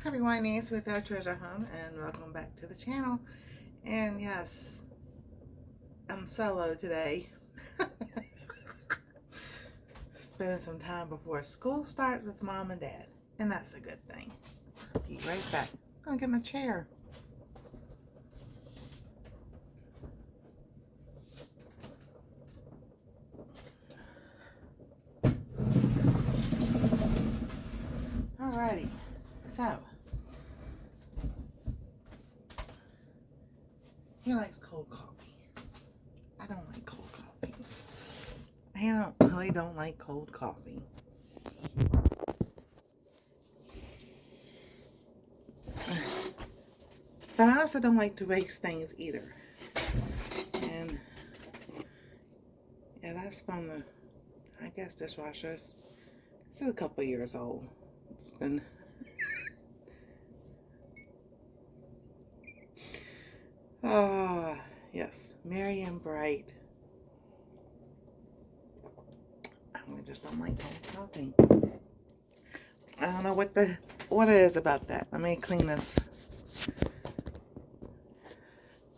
Everyone, Nancy with our treasure home, and welcome back to the channel. And yes, I'm solo today. Spending some time before school starts with mom and dad, and that's a good thing. Be right back. I'm gonna get my chair. Alrighty, so he likes cold coffee. I don't like cold coffee. I really don't like cold coffee. But I also don't like to waste things either. And yeah, that's from the, I guess, dishwasher. It's a couple years old. It's been yes, Merry and Bright. I just don't like cold coffee. I don't know what it is about that. Let me clean this.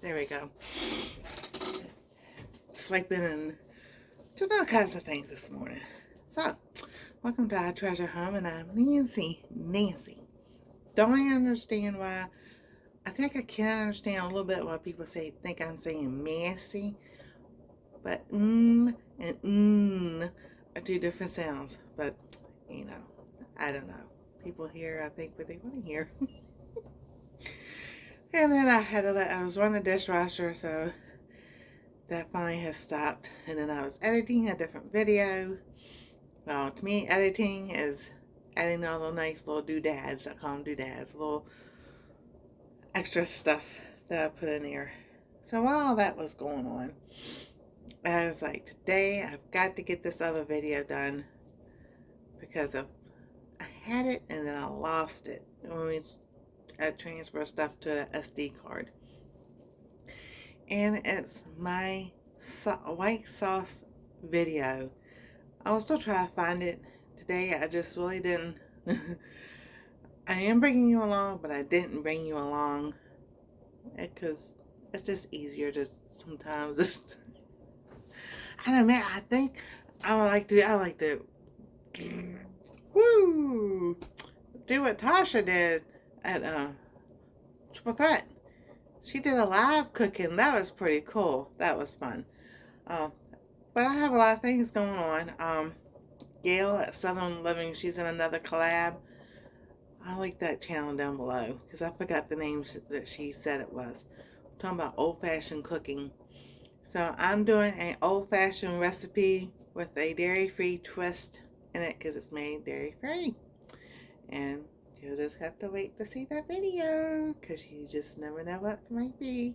There we go. Swiping and doing all kinds of things this morning. So, welcome to our treasure home, and I'm Nancy. Don't I understand why? I think I can understand a little bit why people think I'm saying messy, but and are two different sounds. But you know, I don't know. People hear, I think, what they want to hear. And then I was running the dishwasher, so that finally has stopped. And then I was editing a different video. Well, to me, editing is adding all the nice little doodads. I call them doodads, little extra stuff that I put in there. So while all that was going on, I was like, today I've got to get this other video done because I had it and then I lost it when we transfer stuff to an SD card. And it's my white sauce video. I will still try to find it today. I just really didn't. I am bringing you along, but I didn't bring you along because it's just easier to sometimes just. I don't know, man. I think I like to woo do what Tasha did at Triple Threat. She did a live cooking. That was pretty cool. That was fun. But I have a lot of things going on. Yall at Southern Living, she's in another collab. I'll link that channel down below because I forgot the name that she said it was. I'm talking about old-fashioned cooking. So I'm doing an old-fashioned recipe with a dairy-free twist in it because it's made dairy-free. And you'll just have to wait to see that video because you just never know what it might be.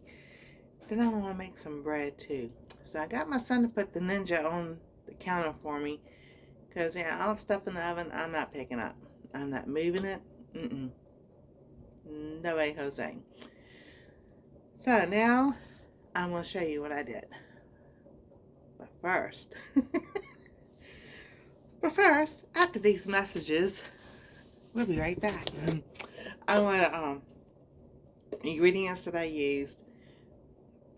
Then I want to make some bread too. So I got my son to put the Ninja on the counter for me because yeah, all the stuff in the oven I'm not picking up. I'm not moving it. No way, Jose. So now I'm going to show you what I did. But first, after these messages, we'll be right back. I want ingredients that I used.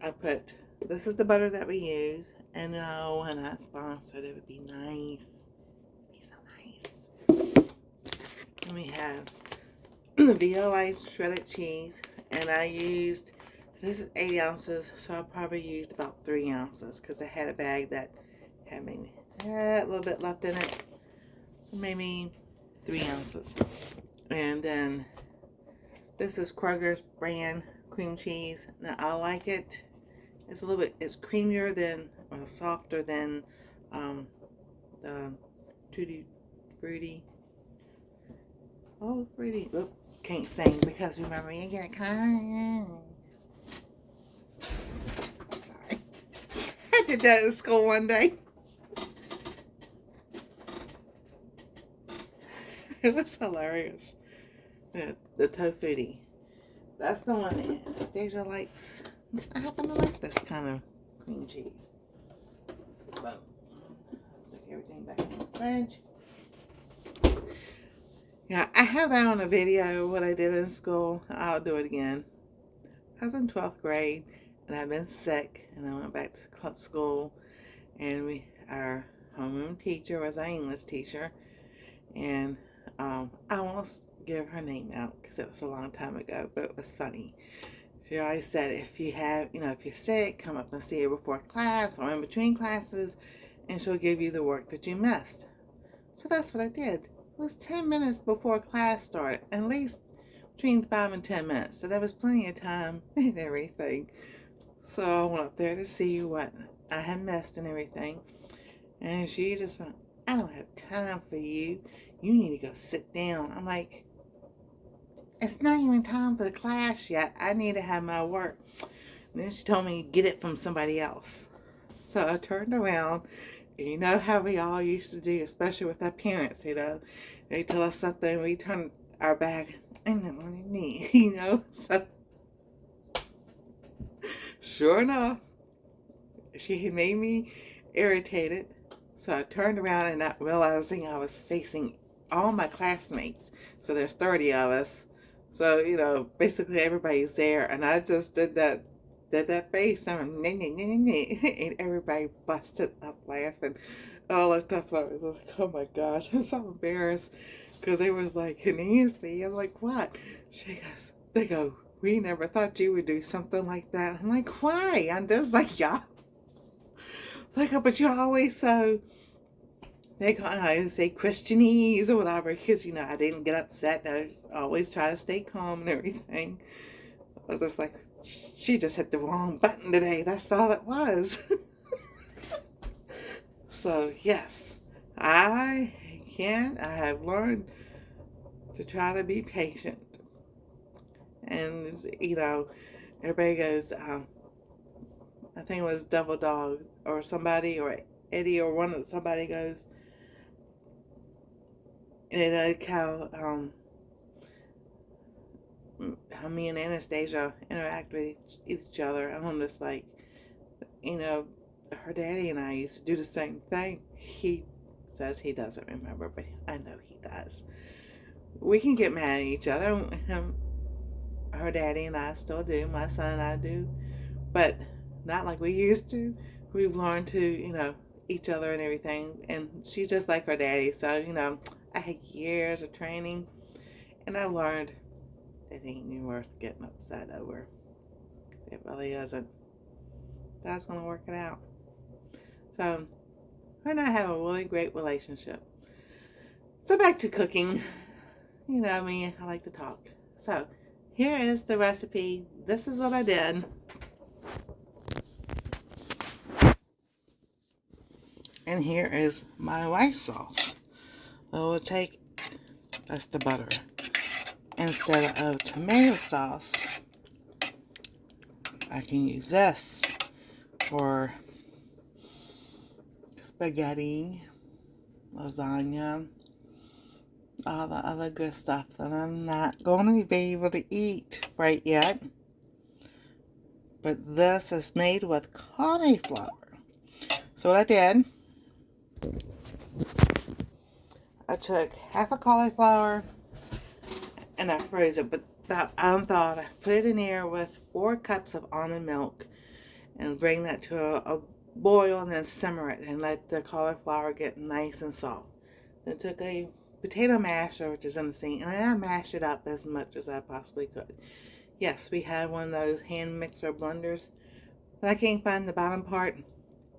I put, this is the butter that we use, and no, we're not sponsored. It would be nice. It'd be so nice. And we have the Yall shredded cheese, and I used, so this is 8 ounces, so I probably used about 3 ounces because I had a bag that had maybe a little bit left in it, so maybe 3 ounces. And then this is Kroger's brand cream cheese. Now I like it. It's a little bit, it's creamier than, or softer than the Tutti Frutti. Oh, fruity. Oop, can't sing because remember you get kind. Sorry. I did that in school one day. It was hilarious. The tofutti. That's the one that Stasia likes. I happen to like this kind of cream cheese. So, stick everything back in the fridge. Yeah, I have that on a video, what I did in school. I'll do it again. I was in 12th grade, and I've been sick, and I went back to school, and our homeroom teacher was our English teacher, and I won't give her name out because it was a long time ago, but it was funny. She always said, if you have, if you're sick, come up and see her before class or in between classes, and she'll give you the work that you missed. So that's what I did. It was 10 minutes before class started, at least between 5 and 10 minutes. So there was plenty of time and everything. So I went up there to see what I had missed and everything. And she just went, I don't have time for you. You need to go sit down. I'm like, it's not even time for the class yet. I need to have my work. And then she told me to get it from somebody else. So I turned around. And you know how we all used to do, especially with our parents, They tell us something, we turn our back, and then what do you need, So, sure enough, she had made me irritated. So I turned around and not realizing I was facing all my classmates. So there's 30 of us. So, basically everybody's there. And I just did that face and everybody busted up laughing. I looked up, I was like, oh my gosh, I'm so embarrassed. Because they was like, Nancy, I'm like, what? They go, we never thought you would do something like that. I'm like, why? I'm just like, y'all. Like, but you're always so, I say Christianese or whatever, because, I didn't get upset. I always try to stay calm and everything. I was just like, she just hit the wrong button today. That's all it was. So, yes, I have learned to try to be patient. And, everybody goes, I think it was Double Dog or somebody or Eddie or somebody goes, and how me and Anastasia interact with each other. And I'm just like, her daddy and I used to do the same thing. He says he doesn't remember, but I know he does. We can get mad at each other. Her daddy and I still do. My son and I do. But not like we used to. We've learned to, each other and everything. And she's just like her daddy. So, I had years of training. And I learned it ain't worth getting upset over. It really isn't. God's going to work it out. So, her and I have a really great relationship. So, back to cooking. You know me, I like to talk. So, here is the recipe. This is what I did. And here is my white sauce. So we'll take, that's the butter. Instead of tomato sauce, I can use this for spaghetti, lasagna, all the other good stuff that I'm not going to be able to eat right yet. But this is made with cauliflower. So what I did, I took half a cauliflower and I froze it, but I put it in here with 4 cups of almond milk and bring that to a boil and then simmer it and let the cauliflower get nice and soft. Then took a potato masher, which is in the sink, and I mashed it up as much as I possibly could. Yes, we had one of those hand mixer blenders, but I can't find the bottom part,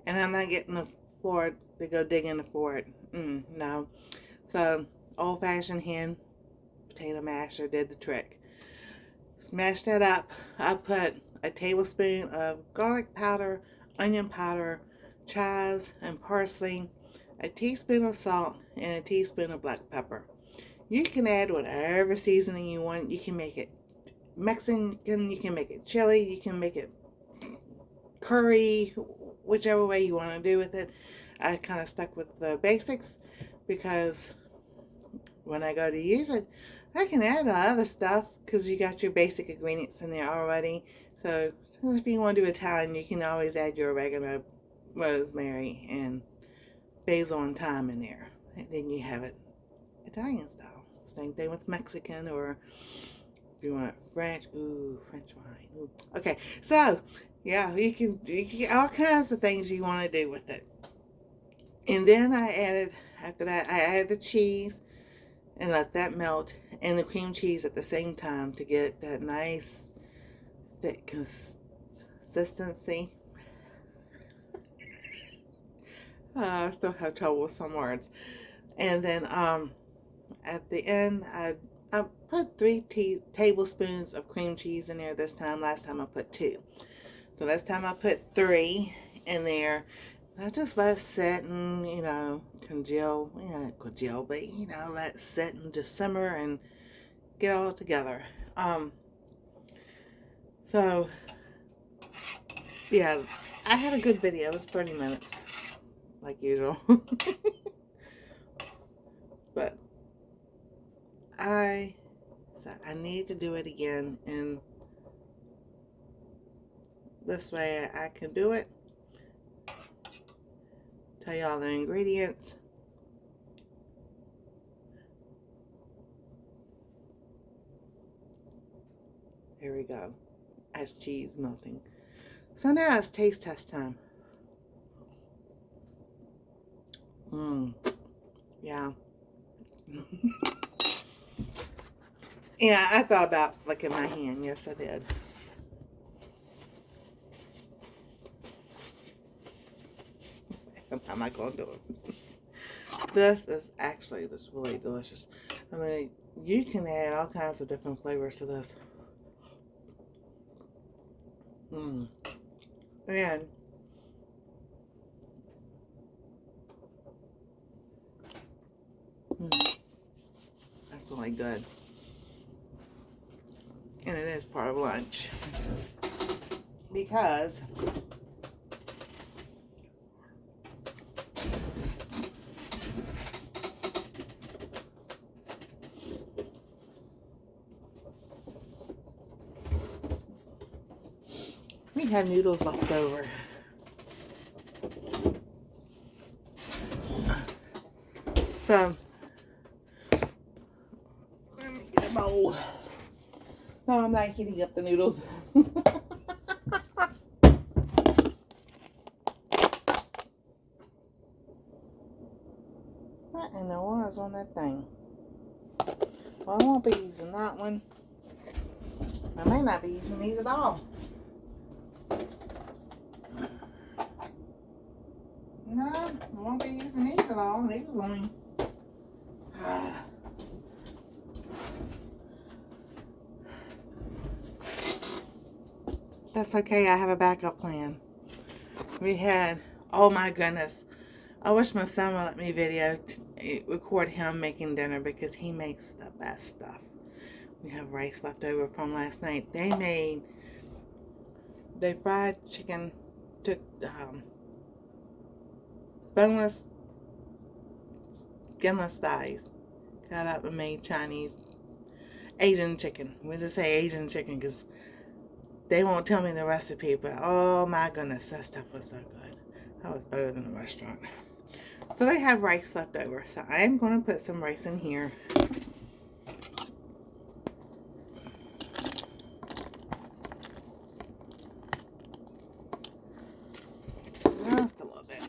and I'm not getting the floor to go digging for it. No. So, old-fashioned hand potato masher did the trick. Smash that up. I put a tablespoon of garlic powder, onion powder, chives, and parsley, a teaspoon of salt, and a teaspoon of black pepper. You can add whatever seasoning you want. You can make it Mexican, you can make it chili, you can make it curry, whichever way you want to do with it. I kind of stuck with the basics because when I go to use it, I can add other stuff because you got your basic ingredients in there already. So if you want to do Italian, you can always add your oregano, rosemary, and basil and thyme in there. And then you have it Italian style. Same thing with Mexican, or if you want French, ooh, French wine. Ooh. Okay, so yeah, you can get all kinds of things you want to do with it. And then after that, I added the cheese and let that melt, and the cream cheese at the same time to get that nice thick consistency. I still have trouble with some words. And then at the end, I put 3 tablespoons of cream cheese in there this time. Last time I put 2. So this time I put 3 in there. I just let it sit and, congeal. Not congeal, but, let it sit and just simmer and get all together. So, yeah, I had a good video. It was 30 minutes, like usual. But I need to do it again, and this way I can do it. Tell you all the ingredients. Here we go. That's cheese melting. So now it's taste test time. Yeah. Yeah, I thought about flicking my hand. Yes, I did. How am I going to do it? This is actually just really delicious. I mean, you can add all kinds of different flavors to this. And that's really good. And it is part of lunch. Because we have noodles left over. So, let me get a bowl. No, I'm not heating up the noodles. What in the world is on that thing? Well, I won't be using that one. I may not be using these at all. No, I won't be using these at all. These are only... That's okay. I have a backup plan. We had... Oh my goodness. I wish my son would let me record him making dinner, because he makes the best stuff. We have rice left over from last night. They fried chicken, took boneless, skinless thighs, cut up and made Asian chicken. We just say Asian chicken because they won't tell me the recipe, but oh my goodness, that stuff was so good. That was better than the restaurant. So they have rice left over, so I am going to put some rice in here. Just a little bit.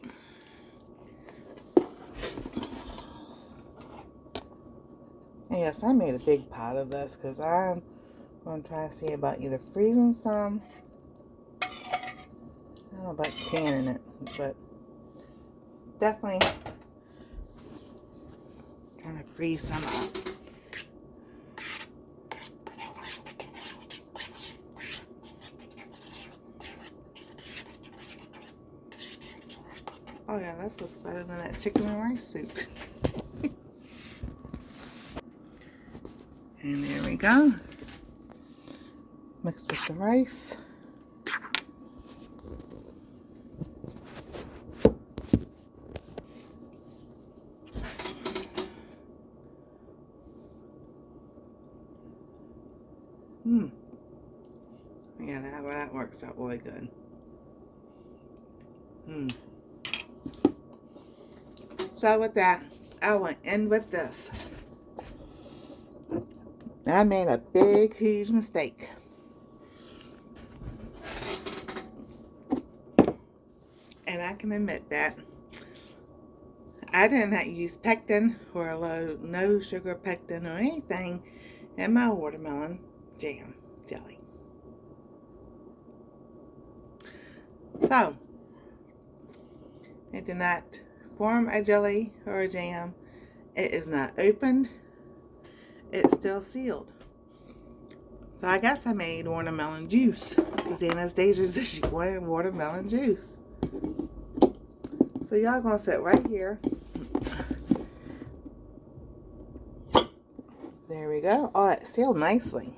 And yes, I made a big pot of this because I'm going to try to see about either freezing some. I don't know about canning it, but definitely trying to freeze some up. Oh yeah, this looks better than that chicken and rice soup. And there we go. Mixed with the rice. Yeah, that works out really good. So with that, I will end with this. And I made a big, huge mistake. And I can admit that. I did not use pectin or no sugar pectin or anything in my watermelon jam jelly. So, it did not form a jelly or a jam. It is not opened. It's still sealed. So I guess I made watermelon juice. Because Anastasia said she wanted watermelon juice. So y'all gonna sit right here. There we go. Oh, it sealed nicely.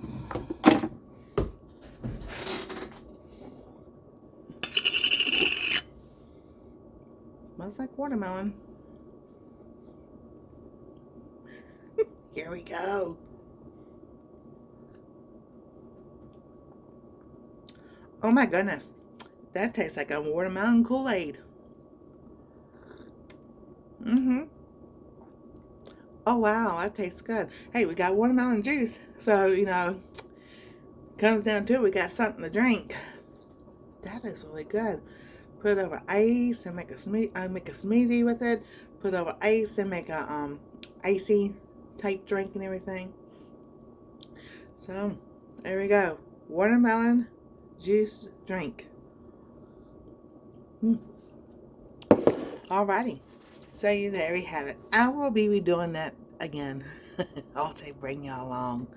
Smells like watermelon. Here we go. Oh my goodness. That tastes like a watermelon Kool-Aid. Oh wow, that tastes good. Hey, we got watermelon juice. So, you know, comes down to it, we got something to drink. That is really good. Put over ice and make a smoothie with it. Put over ice and make a icy type drink and everything. So, there we go. Watermelon juice drink. Alrighty. So there we have it. I will be redoing that again. I'll bring y'all along.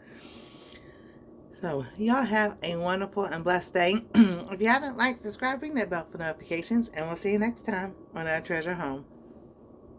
So y'all have a wonderful and blessed day. If you haven't liked, subscribe, ring that bell for notifications, and we'll see you next time on Our Treasure Home.